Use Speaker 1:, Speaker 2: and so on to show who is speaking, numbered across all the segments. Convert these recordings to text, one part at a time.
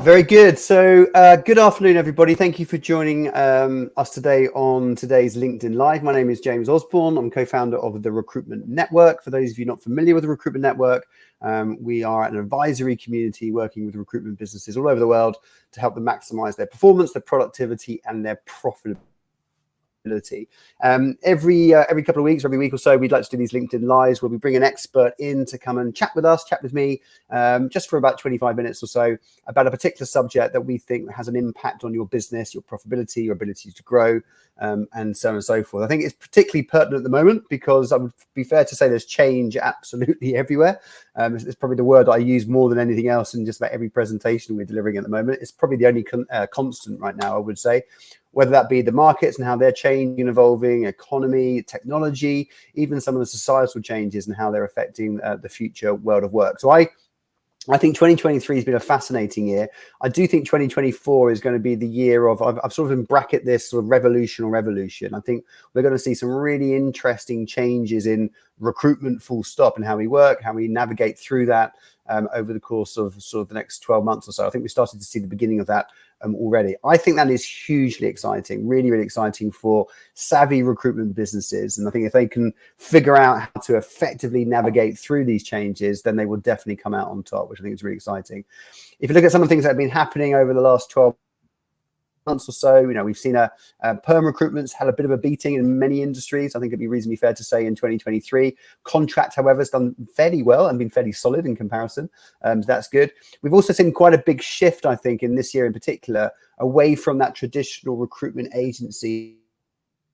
Speaker 1: Very good. So good afternoon, everybody. Thank you for joining us today on today's LinkedIn Live. My name is James Osborne. I'm co-founder of the Recruitment Network. For those of you not familiar with the Recruitment Network, we are an advisory community working with recruitment businesses all over the world to help them maximize their performance, their productivity, and their profitability. Every couple of weeks, every week or so, we'd like to do these LinkedIn Lives where we bring an expert in to come and chat with us, chat with me, just for about 25 minutes or so about a particular subject that we think has an impact on your business, your profitability, your ability to grow, and so on and so forth. I think it's particularly pertinent at the moment because I would be fair to say there's change absolutely everywhere. It's probably the word I use more than anything else in just about every presentation we're delivering at the moment. It's probably the only constant right now, I would say. Whether that be the markets and how they're changing and evolving, economy, technology, even some of the societal changes and how they're affecting the future world of work. So I think 2023 has been a fascinating year. I do think 2024 is going to be the year of, I've sort of in bracket this sort of revolution. I think we're going to see some really interesting changes in recruitment full stop and how we work, how we navigate through that over the course of sort of the next 12 months or so. I think we started to see the beginning of that already. I think that is hugely exciting, really, really exciting for savvy recruitment businesses. And I think if they can figure out how to effectively navigate through these changes, then they will definitely come out on top, which I think is really exciting. If you look at some of the things that have been happening over the last 12 months or so, you know, we've seen perm recruitment's had a bit of a beating in many industries. I think it'd be reasonably fair to say in 2023. Contract, however, has done fairly well and been fairly solid in comparison. So that's good. We've also seen quite a big shift, I think, in this year in particular, away from that traditional recruitment agency,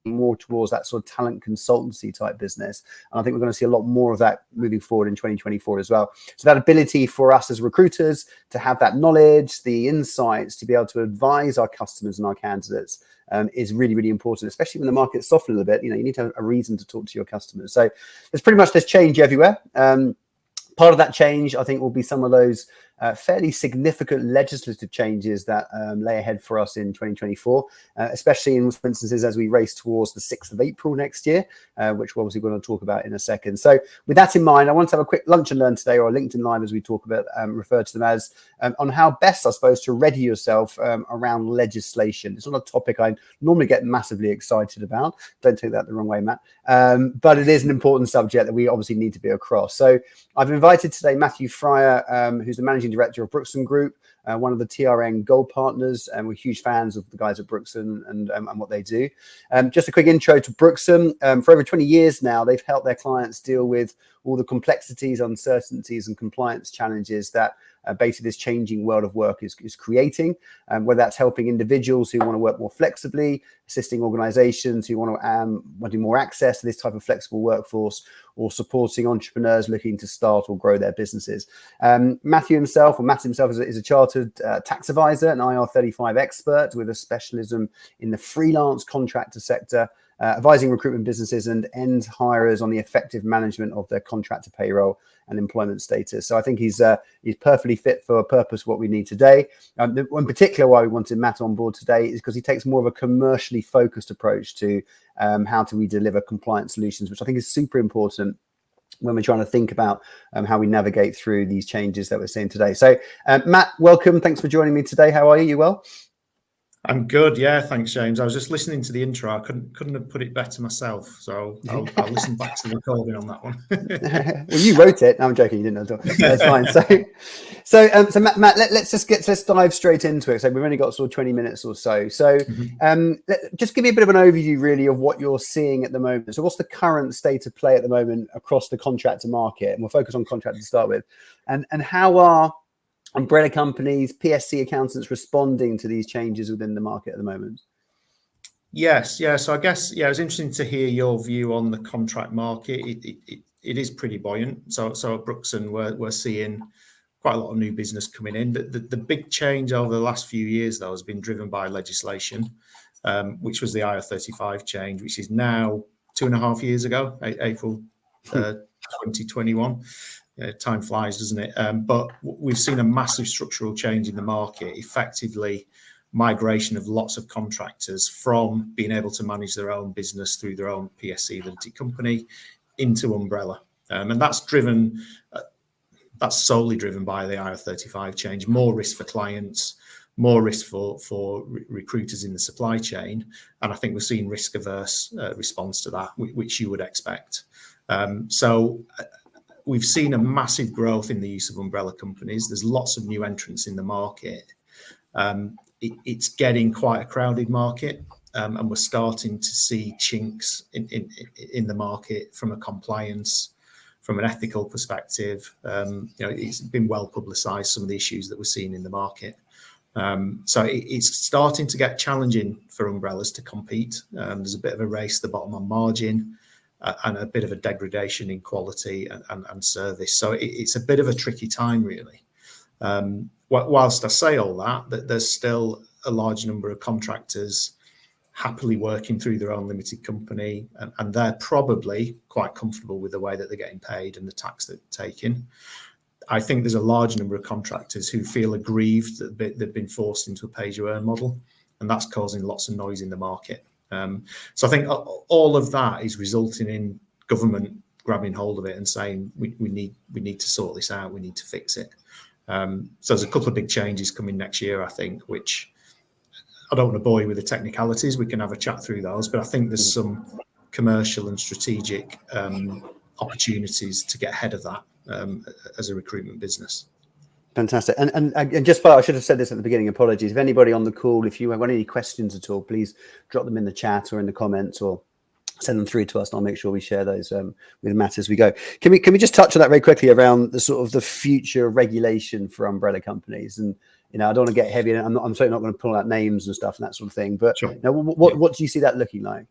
Speaker 1: more towards that sort of talent consultancy type business. And I think we're going to see a lot more of that moving forward in 2024 as well. So that ability for us as recruiters to have that knowledge, the insights, to be able to advise our customers and our candidates is really, really important, especially when the market's softened a little bit. You know, you need to have a reason to talk to your customers. So there's pretty much this change everywhere. Part of that change, I think, will be some of those fairly significant legislative changes that lay ahead for us in 2024, especially in some instances as we race towards the 6th of April next year, which we're obviously going to talk about in a second. So with that in mind, I want to have a quick lunch and learn today, or a LinkedIn Live as we talk about, refer to them as, on how best, I suppose, to ready yourself around legislation. It's not a topic I normally get massively excited about. Don't take that the wrong way, Matt. But it is an important subject that we obviously need to be across. So I've invited today Matthew Fryer, who's the managing director of Brookson Group, one of the TRN Gold partners, and we're huge fans of the guys at Brookson and what they do. Just a quick intro to Brookson. For over 20 years now, they've helped their clients deal with all the complexities, uncertainties, and compliance challenges that basically this changing world of work is creating, whether that's helping individuals who want to work more flexibly, assisting organizations who want to wanting more access to this type of flexible workforce, or supporting entrepreneurs looking to start or grow their businesses. Matt himself is a chartered tax advisor, an IR35 expert with a specialism in the freelance contractor sector, advising recruitment businesses and end hirers on the effective management of their contractor payroll and employment status. So I think he's perfectly fit for a purpose what we need today. In particular, why we wanted Matt on board today is because he takes more of a commercially focused approach to how do we deliver compliance solutions, which I think is super important when we're trying to think about how we navigate through these changes that we're seeing today. So Matt, welcome. Thanks for joining me today. How are you? You well?
Speaker 2: I'm good, yeah. Thanks, James. I was just listening to the intro. I couldn't have put it better myself, so I'll listen back to the recording on that one.
Speaker 1: Well, you wrote it. No, I'm joking. You didn't. That's fine. So Matt, let's dive straight into it. So we've only got sort of 20 minutes or so. So just give me a bit of an overview, really, of what you're seeing at the moment. So what's the current state of play at the moment across the contractor market? And we'll focus on contractors to start with. And how are umbrella companies, PSC accountants responding to these changes within the market at the moment?
Speaker 2: Yes, yeah. So I guess, yeah, it was interesting to hear your view on the contract market. It is pretty buoyant. So at Brookson, we're seeing quite a lot of new business coming in. The big change over the last few years, though, has been driven by legislation, which was the IR35 change, which is now 2.5 years ago, April 2021. Time flies, doesn't it? But we've seen a massive structural change in the market, effectively migration of lots of contractors from being able to manage their own business through their own PSC limited company into umbrella. And that's solely driven by the IR35 change, more risk for clients, more risk for recruiters in the supply chain. And I think we're seeing risk-averse response to that, which you would expect. So we've seen a massive growth in the use of umbrella companies. There's lots of new entrants in the market. It's getting quite a crowded market, and we're starting to see chinks in the market from a compliance, from an ethical perspective. It's been well publicised, some of the issues that we're seeing in the market. So it's starting to get challenging for umbrellas to compete. There's a bit of a race to the bottom on margin, and a bit of a degradation in quality and service. So it's a bit of a tricky time, really. Whilst I say all that there's still a large number of contractors happily working through their own limited company, and they're probably quite comfortable with the way that they're getting paid and the tax that they're taking. I think there's a large number of contractors who feel aggrieved that they've been forced into a pay-as-you-earn model, and that's causing lots of noise in the market. So I think all of that is resulting in government grabbing hold of it and saying we need to sort this out, we need to fix it. So there's a couple of big changes coming next year, I think, which I don't want to bore you with the technicalities. We can have a chat through those, but I think there's some commercial and strategic opportunities to get ahead of that as a recruitment business.
Speaker 1: Fantastic. And just, I should have said this at the beginning, apologies. If anybody on the call, if you have any questions at all, please drop them in the chat or in the comments, or send them through to us, and I'll make sure we share those with Matt as we go. Can we just touch on that very quickly around the sort of the future regulation for umbrella companies? And I don't want to get heavy. I'm certainly not going to pull out names and stuff and that sort of thing. But
Speaker 2: sure.
Speaker 1: What do you see that looking like?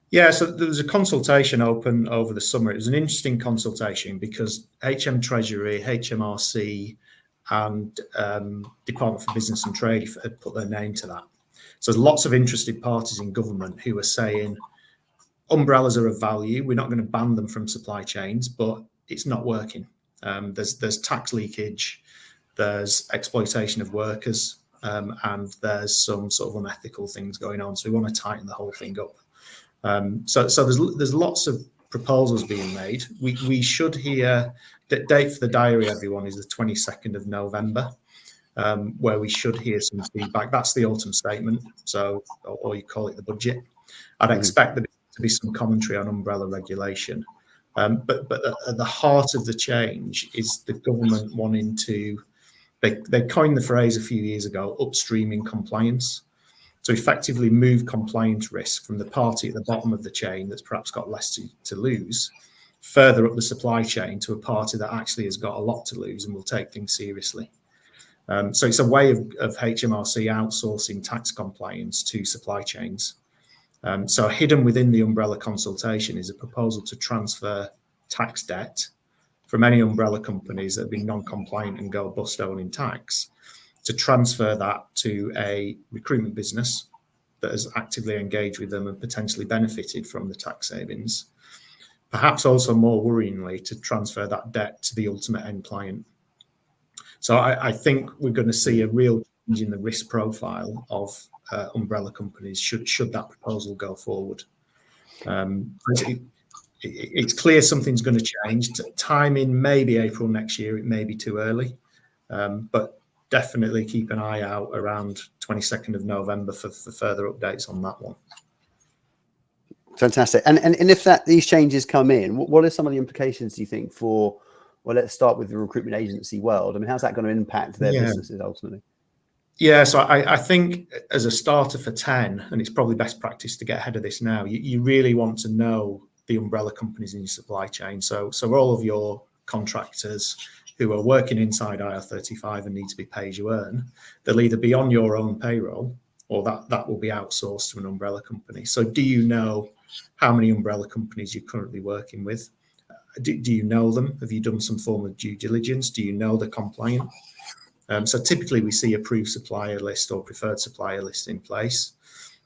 Speaker 2: Yeah, so there was a consultation open over the summer. It was an interesting consultation because HM Treasury, HMRC, and Department for Business and Trade had put their name to that. So there's lots of interested parties in government who are saying umbrellas are of value. We're not going to ban them from supply chains, but it's not working. There's tax leakage, there's exploitation of workers, and there's some sort of unethical things going on. So we want to tighten the whole thing up. So there's lots of proposals being made. We should hear, the date for the diary, everyone, is the 22nd of November, where we should hear some feedback. That's the autumn statement, so, or you call it the budget. I'd expect there to be some commentary on umbrella regulation. But at the heart of the change is the government wanting to, they coined the phrase a few years ago, upstreaming compliance. So effectively move compliance risk from the party at the bottom of the chain that's perhaps got less to lose, further up the supply chain to a party that actually has got a lot to lose and will take things seriously. So it's a way of HMRC outsourcing tax compliance to supply chains. So hidden within the umbrella consultation is a proposal to transfer tax debt from any umbrella companies that have been non-compliant and go bust owing tax, to transfer that to a recruitment business that has actively engaged with them and potentially benefited from the tax savings. Perhaps also more worryingly, to transfer that debt to the ultimate end client. So I think we're going to see a real change in the risk profile of umbrella companies should that proposal go forward. It's clear something's going to change. Timing may be April next year, it may be too early, but definitely keep an eye out around 22nd of November for further updates on that one.
Speaker 1: Fantastic. And if these changes come in, what are some of the implications, do you think, for, well, let's start with the recruitment agency world? I mean, how's that going to impact their businesses ultimately?
Speaker 2: Yeah, so I think as a starter for 10, and it's probably best practice to get ahead of this now, you really want to know the umbrella companies in your supply chain. So all of your contractors who are working inside IR35 and need to be pay-as-you-earn, they'll either be on your own payroll or that will be outsourced to an umbrella company. So do you know how many umbrella companies you're currently working with? Do you know them? Have you done some form of due diligence? Do you know they're compliant? So typically we see approved supplier list or preferred supplier list in place.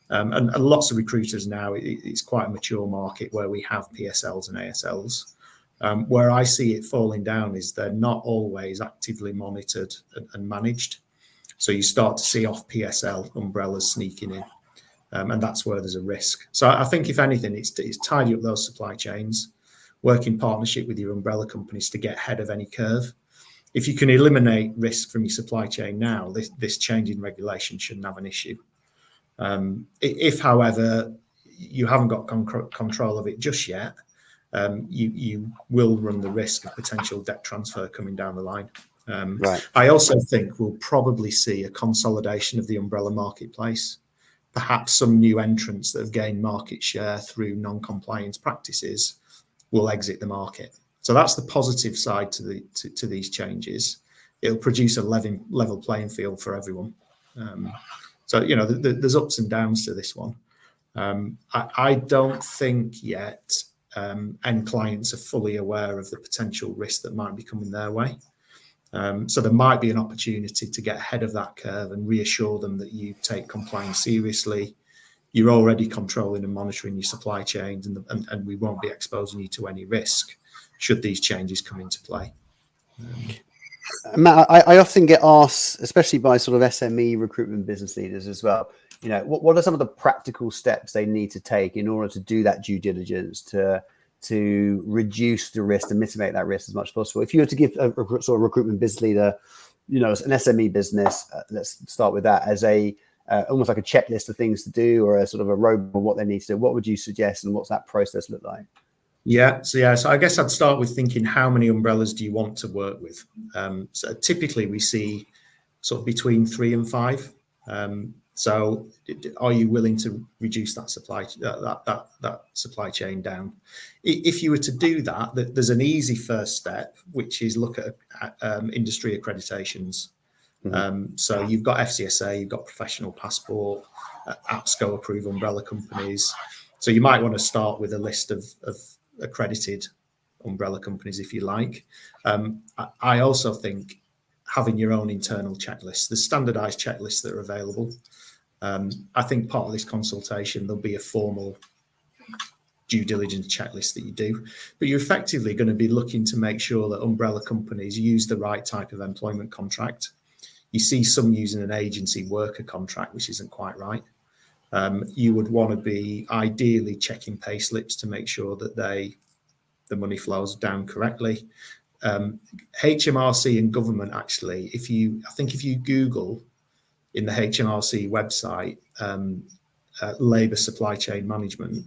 Speaker 2: And lots of recruiters now, it's quite a mature market where we have PSLs and ASLs. Where I see it falling down is they're not always actively monitored and managed. So you start to see off PSL umbrellas sneaking in, and that's where there's a risk. So I think if anything, it's tidy up those supply chains, work in partnership with your umbrella companies to get ahead of any curve. if you can eliminate risk from your supply chain now, this change in regulation shouldn't have an issue. If, however, you haven't got control of it just yet, you will run the risk of potential debt transfer coming down the line.
Speaker 1: Right.
Speaker 2: I also think we'll probably see a consolidation of the umbrella marketplace. Perhaps some new entrants that have gained market share through non-compliance practices will exit the market. So that's the positive side to these changes. It'll produce a level playing field for everyone. So, you know, there's ups and downs to this one. I don't think yet end clients are fully aware of the potential risk that might be coming their way. So there might be an opportunity to get ahead of that curve and reassure them that you take compliance seriously. You're already controlling and monitoring your supply chains, and we won't be exposing you to any risk should these changes come into play.
Speaker 1: Matt, I often get asked, especially by sort of SME recruitment business leaders as well, you know, what are some of the practical steps they need to take in order to do that due diligence to reduce the risk and mitigate that risk as much as possible? If you were to give a sort of recruitment business leader, you know, an SME business, let's start with that, as a almost like a checklist of things to do, or a sort of a roadmap of what they need to do, what would you suggest, and what's that process look like?
Speaker 2: So I guess I'd start with thinking, how many umbrellas do you want to work with? So typically we see sort of between 3 and 5. So are you willing to reduce that supply chain down? If you were to do that, there's an easy first step, which is look at industry accreditations. So you've got FCSA, you've got Professional Passport, APSCO approved umbrella companies. So you might want to start with a list of accredited umbrella companies, if you like. I also think having your own internal checklists, the standardized checklists that are available. I think part of this consultation, there'll be a formal due diligence checklist that you do, but you're effectively going to be looking to make sure that umbrella companies use the right type of employment contract. You see some using an agency worker contract, which isn't quite right. You would want to be ideally checking pay slips to make sure that the money flows down correctly. HMRC and government, actually, if you Google in the HMRC website, labour supply chain management,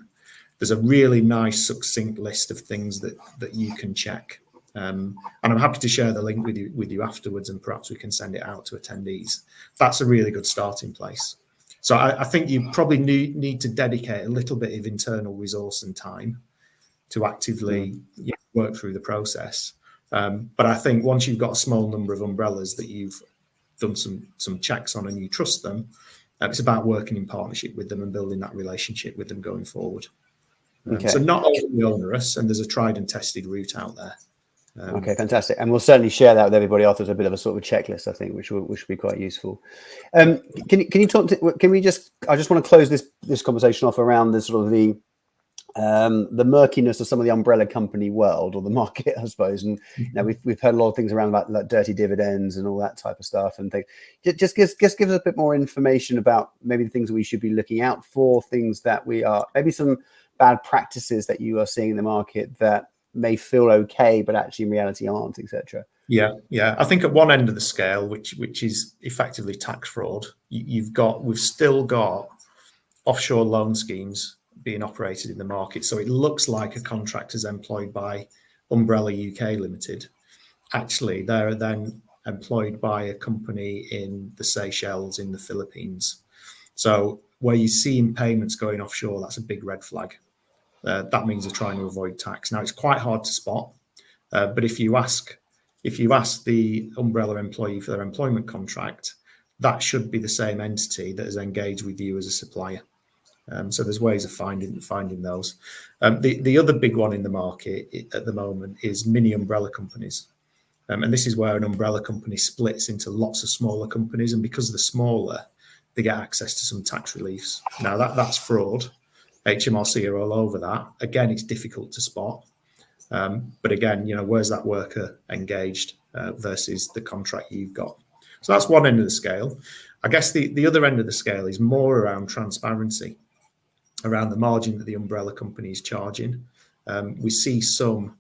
Speaker 2: there's a really nice succinct list of things that you can check. And I'm happy to share the link with you afterwards, and perhaps we can send it out to attendees. That's a really good starting place. So I think you probably need to dedicate a little bit of internal resource and time to actively work through the process. But I think once you've got a small number of umbrellas that you've done some checks on and you trust them, it's about working in partnership with them and building that relationship with them going forward. So not only onerous, and there's a tried and tested route out there.
Speaker 1: Okay, fantastic. And we'll certainly share that with everybody else as a bit of a sort of checklist, I think, which will be quite useful. Can you talk to, can we just, I just want to close this conversation off around the sort of the murkiness of some of the umbrella company world, or the market, I suppose. And you know, we've heard a lot of things around about like dirty dividends and all that type of stuff and things. Just give us a bit more information about maybe the things that we should be looking out for, things that we are, maybe some bad practices that you are seeing in the market that may feel okay, but actually in reality aren't, etc.
Speaker 2: Yeah. I think at one end of the scale, which is effectively tax fraud, we've still got offshore loan schemes being operated in the market. So it looks like a contractor's employed by Umbrella UK Limited. Actually, they're then employed by a company in the Seychelles, in the Philippines. So where you're seeing payments going offshore, that's a big red flag. That means they're trying to avoid tax. Now, it's quite hard to spot, but if you ask the umbrella employee for their employment contract, that should be the same entity that is engaged with you as a supplier. So there's ways of finding those. The other big one in the market at the moment is mini umbrella companies. And this is where an umbrella company splits into lots of smaller companies. And because they're smaller, they get access to some tax reliefs. Now, that's fraud. HMRC are all over that. Again, it's difficult to spot. But again, you know, where's that worker engaged versus the contract you've got? So that's one end of the scale. I guess the other end of the scale is more around transparency, around the margin that the umbrella company is charging. We see some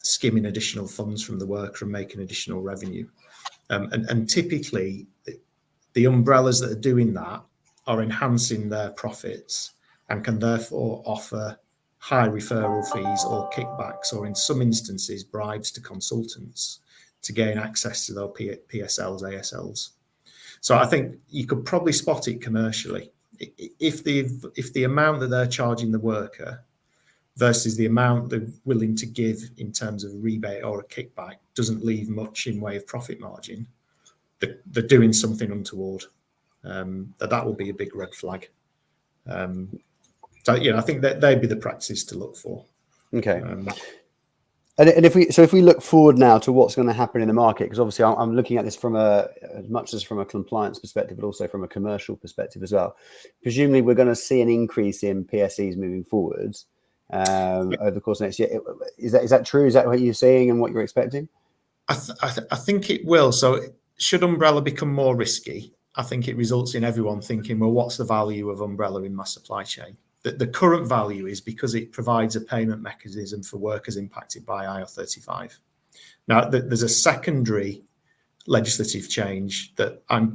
Speaker 2: skimming additional funds from the worker and making additional revenue. And typically, the umbrellas that are doing that are enhancing their profits and can therefore offer high referral fees or kickbacks, or in some instances, bribes to consultants to gain access to their PSLs, ASLs. So I think you could probably spot it commercially. If the amount that they're charging the worker versus the amount they're willing to give in terms of a rebate or a kickback doesn't leave much in way of profit margin, they're doing something untoward. That will be a big red flag. So, I think that they'd be the practices to look for.
Speaker 1: Okay. And if we look forward now to what's going to happen in the market, because obviously I'm looking at this from as much as from a compliance perspective, but also from a commercial perspective as well. Presumably, we're going to see an increase in PSEs moving forwards over the course of next year. Is that true? Is that what you're seeing and what you're expecting?
Speaker 2: I think it will. So, should umbrella become more risky, I think it results in everyone thinking, well, what's the value of umbrella in my supply chain? The current value is because it provides a payment mechanism for workers impacted by IR35. Now, there's a secondary legislative change that I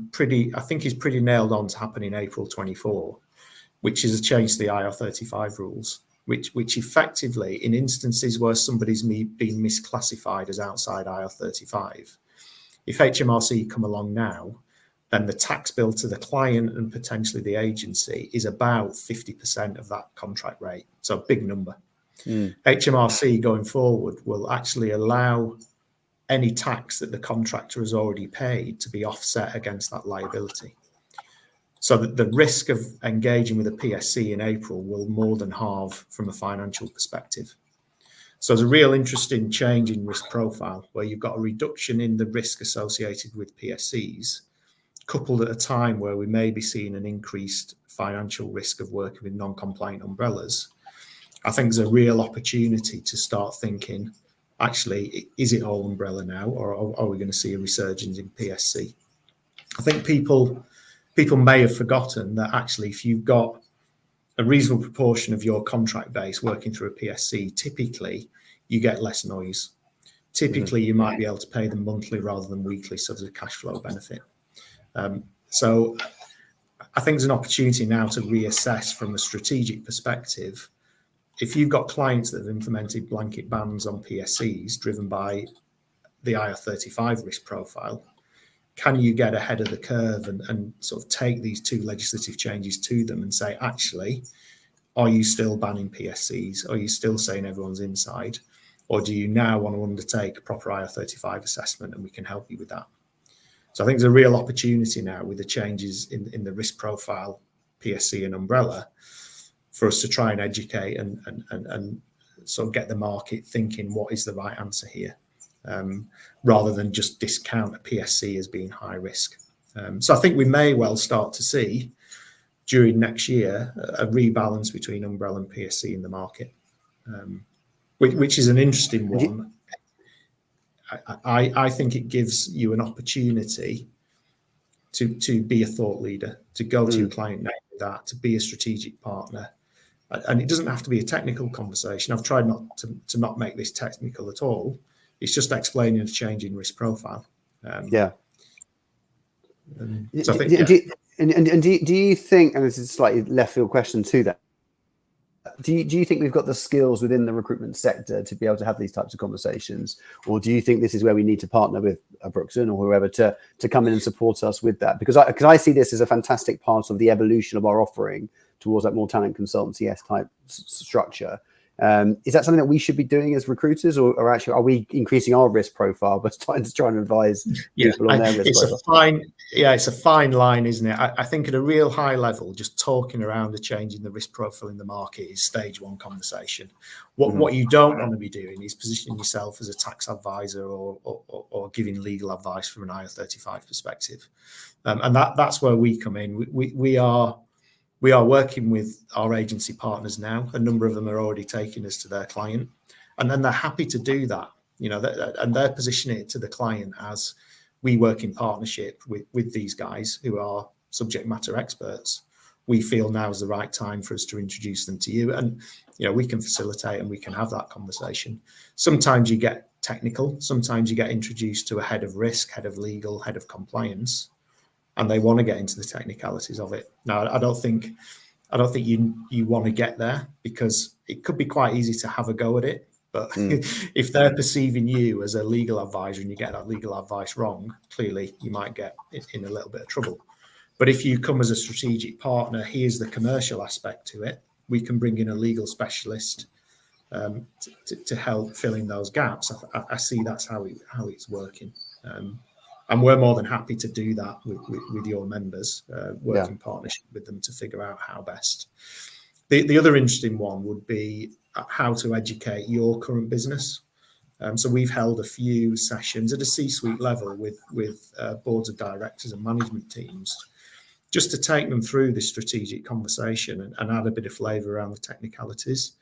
Speaker 2: think is pretty nailed on to happen in April 24, which is a change to the IR35 rules, which effectively, in instances where somebody's been misclassified as outside IR35, if HMRC come along now, then the tax bill to the client and potentially the agency is about 50% of that contract rate. So a big number. HMRC going forward will actually allow any tax that the contractor has already paid to be offset against that liability. So that the risk of engaging with a PSC in April will more than halve from a financial perspective. So there's a real interesting change in risk profile where you've got a reduction in the risk associated with PSCs, coupled at a time where we may be seeing an increased financial risk of working with non-compliant umbrellas. I think there's a real opportunity to start thinking, actually, is it all umbrella now, or are we going to see a resurgence in PSC? I think people may have forgotten that actually, if you've got a reasonable proportion of your contract base working through a PSC, typically you get less noise. Typically, you might be able to pay them monthly rather than weekly, so there's a cash flow benefit. So I think there's an opportunity now to reassess from a strategic perspective. If you've got clients that have implemented blanket bans on PSCs driven by the IR35 risk profile, can you get ahead of the curve and sort of take these two legislative changes to them and say, actually, are you still banning PSCs? Are you still saying everyone's inside? Or do you now want to undertake a proper IR35 assessment and we can help you with that? So I think there's a real opportunity now with the changes in the risk profile, PSC and umbrella, for us to try and educate and sort of get the market thinking what is the right answer here, rather than just discount a PSC as being high risk. So I think we may well start to see during next year a rebalance between umbrella and PSC in the market, which is an interesting one. I think it gives you an opportunity to be a thought leader, to go to your client now with that, to be a strategic partner. And it doesn't have to be a technical conversation. I've tried not to not make this technical at all. It's just explaining a change in risk profile.
Speaker 1: Yeah.
Speaker 2: So I think,
Speaker 1: do you think, and this is a slightly left field question to that, do you think we've got the skills within the recruitment sector to be able to have these types of conversations? Or do you think this is where we need to partner with a Brookson or whoever to come in and support us with that? Because I see this as a fantastic part of the evolution of our offering towards that more talent consultancy type structure. Is that something that we should be doing as recruiters, or actually are we increasing our risk profile but trying to advise people on their risk profile?
Speaker 2: It's a fine line, isn't it? I think at a real high level, just talking around the change in the risk profile in the market is stage one conversation. What you don't want to be doing is positioning yourself as a tax advisor or giving legal advice from an IR35 perspective. And that's where we come in. We are working with our agency partners now. A number of them are already taking us to their client, and then they're happy to do that, and they're positioning it to the client as we work in partnership with these guys who are subject matter experts. We feel now is the right time for us to introduce them to you, and we can facilitate and we can have that conversation. Sometimes you get technical. Sometimes you get introduced to a head of risk, head of legal, head of compliance, and they want to get into the technicalities of it. Now, I don't think you want to get there, because it could be quite easy to have a go at it. But if they're perceiving you as a legal advisor and you get that legal advice wrong, clearly you might get in a little bit of trouble. But if you come as a strategic partner, here's the commercial aspect to it. We can bring in a legal specialist to help fill in those gaps. I see that's how it's working. And we're more than happy to do that with your members, work in partnership with them to figure out how best. The other interesting one would be how to educate your current business. So we've held a few sessions at a C-suite level with boards of directors and management teams, just to take them through this strategic conversation and add a bit of flavour around the technicalities.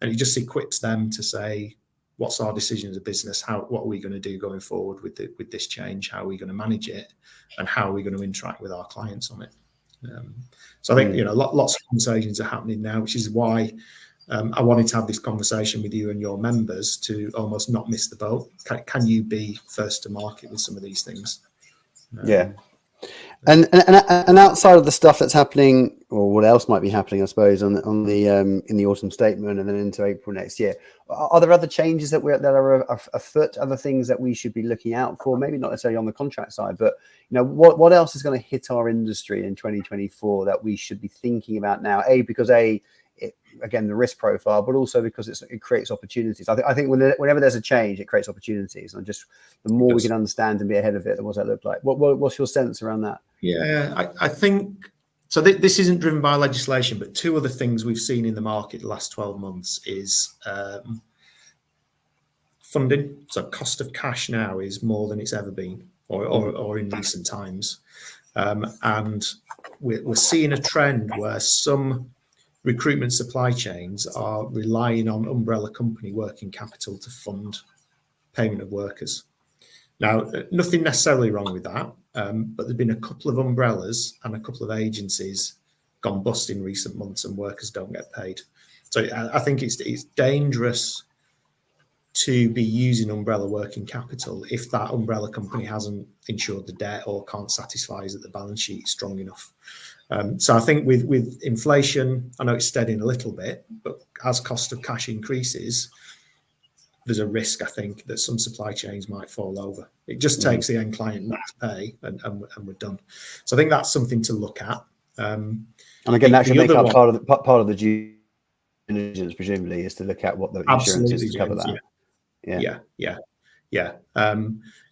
Speaker 2: And it just equips them to say, what's our decision as a business? What are we going to do going forward with this change? How are we going to manage it? And how are we going to interact with our clients on it? So I think, lots of conversations are happening now, which is why I wanted to have this conversation with you and your members to almost not miss the boat. Can you be first to market with some of these things?
Speaker 1: And outside of the stuff that's happening, or what else might be happening, I suppose, on the in the autumn statement and then into April next year, are there other changes that are afoot? Other things that we should be looking out for? Maybe not necessarily on the contract side, but what else is going to hit our industry in 2024 that we should be thinking about now? Because again, the risk profile, but also because it creates opportunities. I think whenever there's a change, it creates opportunities, and just the more we can understand and be ahead of it, what does that look like? What's your sense around that?
Speaker 2: Yeah, I think so. This isn't driven by legislation, but two other things we've seen in the market the last 12 months is funding. So cost of cash now is more than it's ever been, or in recent times, and we're seeing a trend where some recruitment supply chains are relying on umbrella company working capital to fund payment of workers. Now, nothing necessarily wrong with that, but there's been a couple of umbrellas and a couple of agencies gone bust in recent months, and workers don't get paid. So I think it's dangerous to be using umbrella working capital if that umbrella company hasn't insured the debt or can't satisfy us that the balance sheet is strong enough. So I think with inflation, I know it's steadying a little bit, but as cost of cash increases, there's a risk, I think, that some supply chains might fall over. It just takes the end client not to pay, and we're done. So I think that's something to look at. And
Speaker 1: again, that should make up part of the due diligence, presumably, is to look at what the insurance is to cover that. Yeah.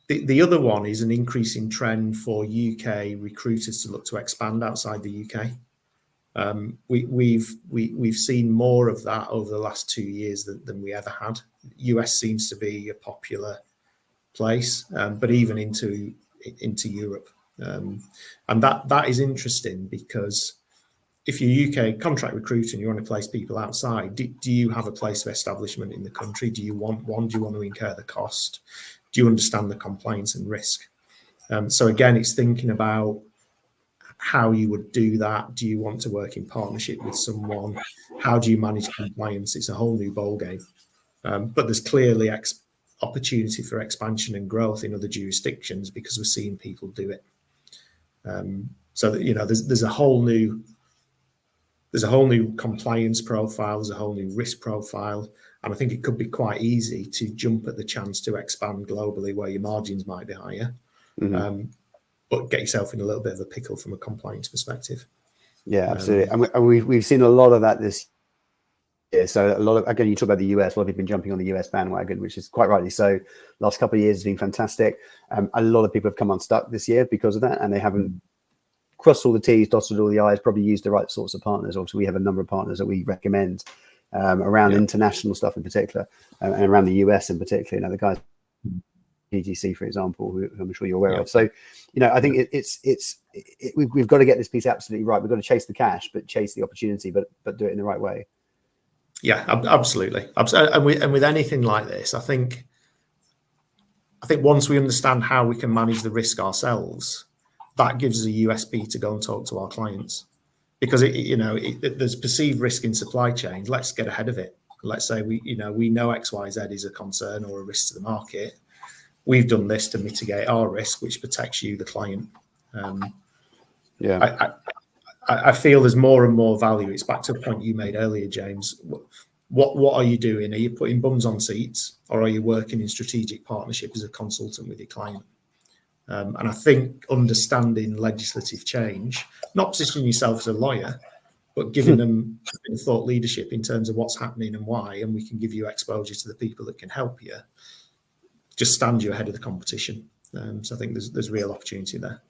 Speaker 1: The other one is an increasing trend for UK recruiters to look to expand outside the UK. We've seen more of that over the last 2 years than we ever had. US seems to be a popular place, but even into Europe, and that is interesting, because if you're UK contract recruiter and you want to place people outside, do you have a place of establishment in the country? Do you want one? Do you want to incur the cost? Do you understand the compliance and risk? So again, it's thinking about how you would do that. Do you want to work in partnership with someone? How do you manage compliance? It's a whole new ballgame. But there's clearly opportunity for expansion and growth in other jurisdictions, because we're seeing people do it. So there's a whole new compliance profile, there's a whole new risk profile, and I think it could be quite easy to jump at the chance to expand globally where your margins might be higher, but get yourself in a little bit of a pickle from a compliance perspective. Yeah, absolutely. And we've seen a lot of that this year. So a lot of, again, you talk about the US, a lot of people have been jumping on the US bandwagon, which is quite rightly so. Last couple of years has been fantastic. A lot of people have come unstuck this year because of that, and they haven't crossed all the T's, dotted all the I's, probably used the right sorts of partners. Obviously, we have a number of partners that we recommend around international stuff in particular, and around the US in particular. The guys, PGC, for example, who I'm sure you're aware of. So, I think we've got to get this piece absolutely right. We've got to chase the cash, but chase the opportunity, but do it in the right way.
Speaker 2: Yeah, absolutely. And with anything like this, I think once we understand how we can manage the risk ourselves, that gives us a USP to go and talk to our clients, because there's perceived risk in supply chains. Let's get ahead of it. let's say we know XYZ is a concern or a risk to the market. We've done this to mitigate our risk, which protects you, the client. I feel there's more and more value. It's back to a point you made earlier, James. What are you doing? Are you putting bums on seats, or are you working in strategic partnership as a consultant with your client? And I think understanding legislative change, not positioning yourself as a lawyer, but giving them thought leadership in terms of what's happening and why, and we can give you exposure to the people that can help you, just stand you ahead of the competition. So I think there's real opportunity there.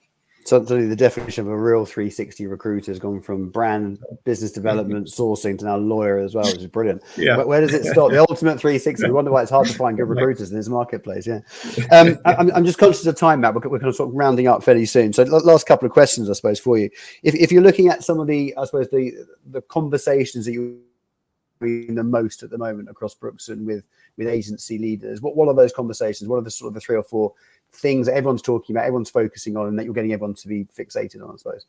Speaker 1: So the definition of a real 360 recruiter has gone from brand, business development, sourcing to now lawyer as well, which is brilliant.
Speaker 2: Yeah.
Speaker 1: Where does it stop? The ultimate 360. We wonder why it's hard to find good recruiters in this marketplace. Yeah. I'm just conscious of time, Matt. We're kind of sort of rounding up fairly soon. So last couple of questions, I suppose, for you. If you're looking at some of the, I suppose, the conversations that you're doing the most at the moment across Brookson with agency leaders, what are those conversations? What are the sort of the 3 or 4 things that everyone's talking about, everyone's focusing on, and that you're getting everyone to be fixated on, I suppose?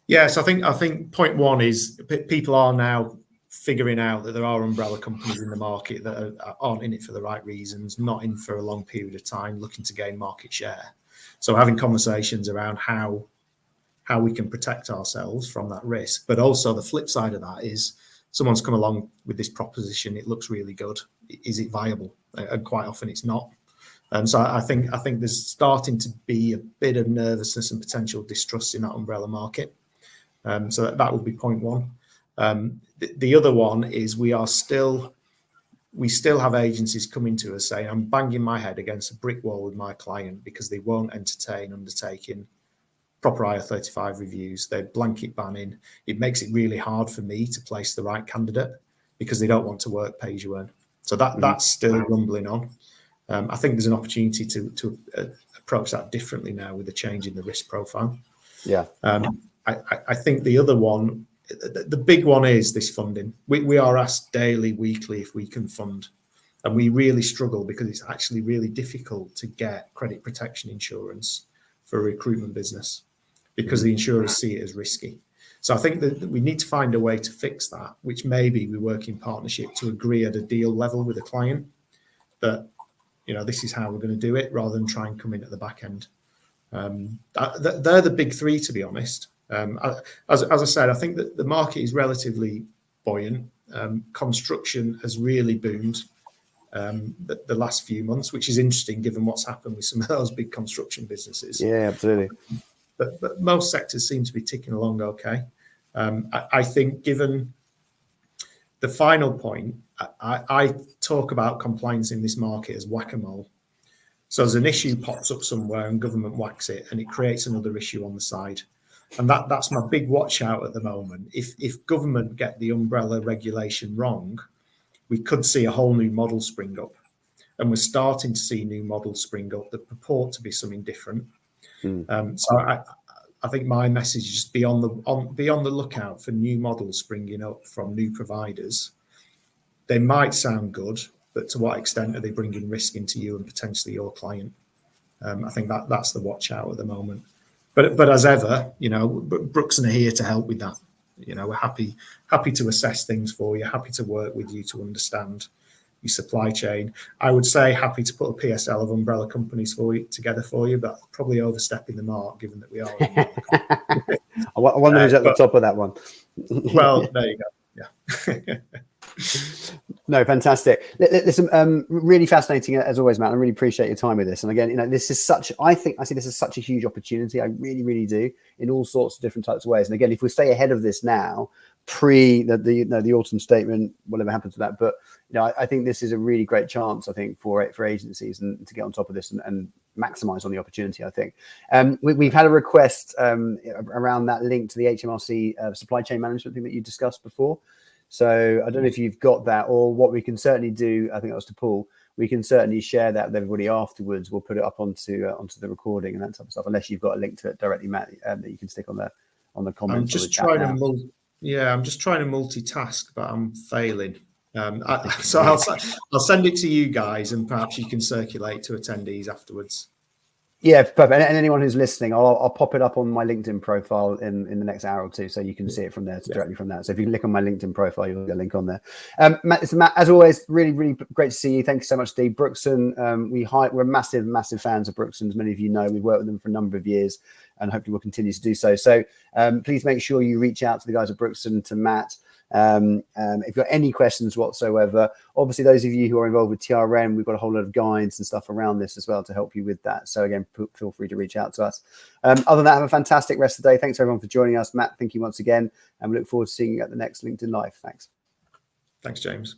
Speaker 2: Yes, I think point one is people are now figuring out that there are umbrella companies in the market that aren't in it for the right reasons, not in for a long period of time, looking to gain market share. So having conversations around how we can protect ourselves from that risk. But also the flip side of that is someone's come along with this proposition, it looks really good. Is it viable? And quite often it's not. So I think there's starting to be a bit of nervousness and potential distrust in that umbrella market. So that would be point one. The other one is we still have agencies coming to us saying, I'm banging my head against a brick wall with my client because they won't entertain undertaking proper IR35 reviews. They're blanket banning. It makes it really hard for me to place the right candidate because they don't want to work pay as you earn. So that's still rumbling on. I think there's an opportunity to approach that differently now with the change in the risk profile.
Speaker 1: Yeah.
Speaker 2: I think the other one, the big one, is this funding. We are asked daily, weekly if we can fund, and we really struggle because it's actually really difficult to get credit protection insurance for a recruitment business because the insurers see it as risky. So I think that we need to find a way to fix that, which maybe we work in partnership to agree at a deal level with a client that, this is how we're going to do it, rather than try and come in at the back end. They're the big 3, to be honest. As I said, I think that the market is relatively buoyant. Construction has really boomed the last few months, which is interesting given what's happened with some of those big construction businesses.
Speaker 1: Yeah, absolutely.
Speaker 2: But most sectors seem to be ticking along okay. I think given the final point, I talk about compliance in this market as whack-a-mole. So as an issue pops up somewhere and government whacks it, and it creates another issue on the side. And that's my big watch out at the moment. If government get the umbrella regulation wrong, we could see a whole new model spring up. And we're starting to see new models spring up that purport to be something different. So I think my message is just be on the lookout for new models springing up from new providers. They might sound good, but to what extent are they bringing risk into you and potentially your client? I think that's the watch out at the moment. But as ever, Brookson are here to help with that. We're happy to assess things for you, happy to work with you to understand your supply chain. I would say happy to put a PSL of umbrella companies together for you, but probably overstepping the mark given that we are.
Speaker 1: I wonder who's at the top of that one.
Speaker 2: Well, there you go. Yeah.
Speaker 1: No, fantastic. Listen, really fascinating as always, Matt. I really appreciate your time with this. And again, this is I see this as such a huge opportunity. I really, really do, in all sorts of different types of ways. And again, if we stay ahead of this now, pre the autumn statement, whatever happens to that, but I think this is a really great chance, I think, for agencies and to get on top of this and maximize on the opportunity. I think we've had a request around that link to the HMRC supply chain management thing that you discussed before. So I don't know if you've got that, or what we can certainly do, I think that was to Paul, we can certainly share that with everybody afterwards. We'll put it up onto the recording and that type of stuff, unless you've got a link to it directly, Matt, that you can stick on the comments.
Speaker 2: I'm just trying to multitask, but I'm failing. So I'll send it to you guys, and perhaps you can circulate to attendees afterwards.
Speaker 1: Yeah, perfect. And anyone who's listening, I'll pop it up on my LinkedIn profile in the next hour or two, so you can see it from there, directly from that. So if you click on my LinkedIn profile, you'll get a link on there. Matt, as always, really, really great to see you. Thank you so much, Steve. Brookson, we're massive, massive fans of Brookson, as many of you know. We've worked with them for a number of years, and hopefully we'll continue to do so. So please make sure you reach out to the guys at Brookson, to Matt. If you've got any questions whatsoever, obviously those of you who are involved with TRM, we've got a whole lot of guides and stuff around this as well to help you with that. So again, feel free to reach out to us. Other than that, have a fantastic rest of the day. Thanks everyone for joining us. Matt, thank you once again, and we look forward to seeing you at the next LinkedIn Live. Thanks.
Speaker 2: Thanks, James.